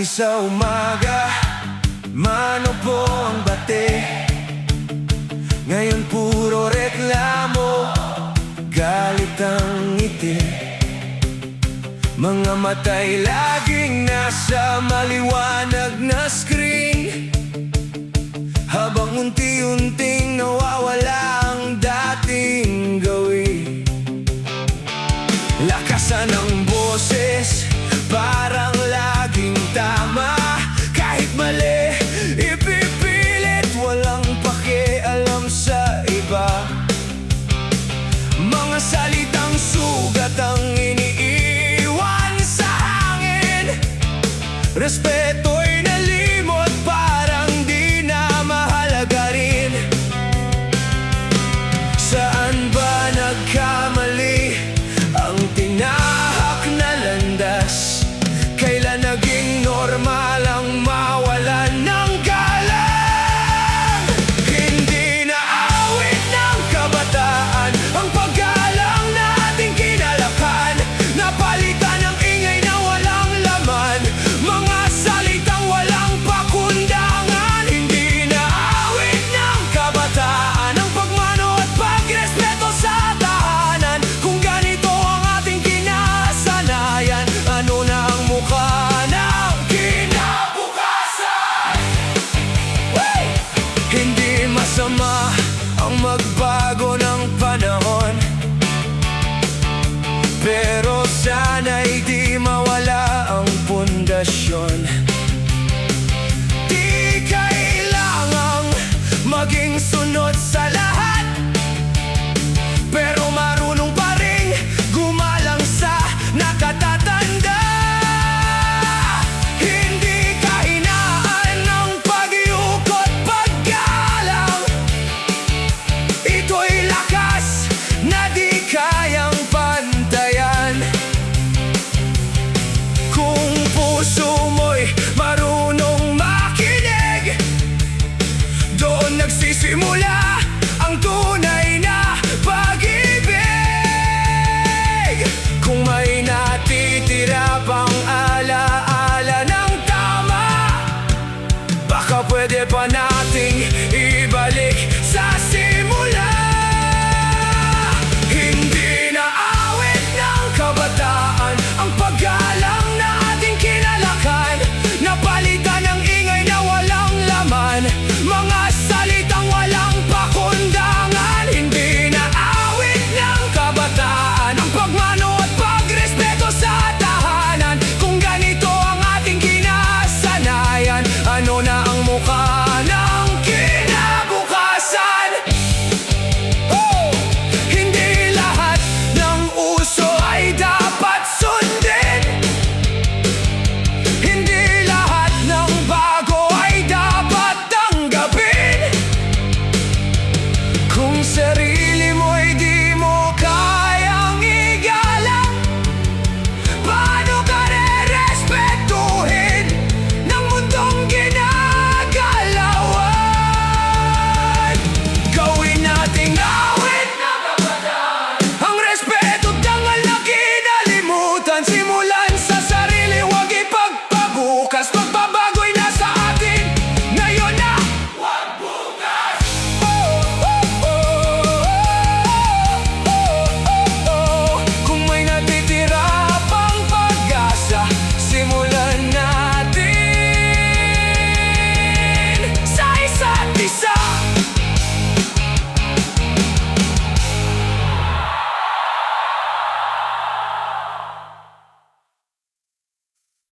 Dati sa umaga, mano po ang bate. Ngayon puro reklamo, galit ang ngiti. Mga mata'y laging nasa maliwanag na screen, habang unti-unting nawawala ang dating gawin. Lakasan ng boses, parang laging tama. Kahit mali, ipipilit, walang pakialam sa iba. Mga salitang sugat ang iniiwan sa hangin. Respeto'y nalimutan,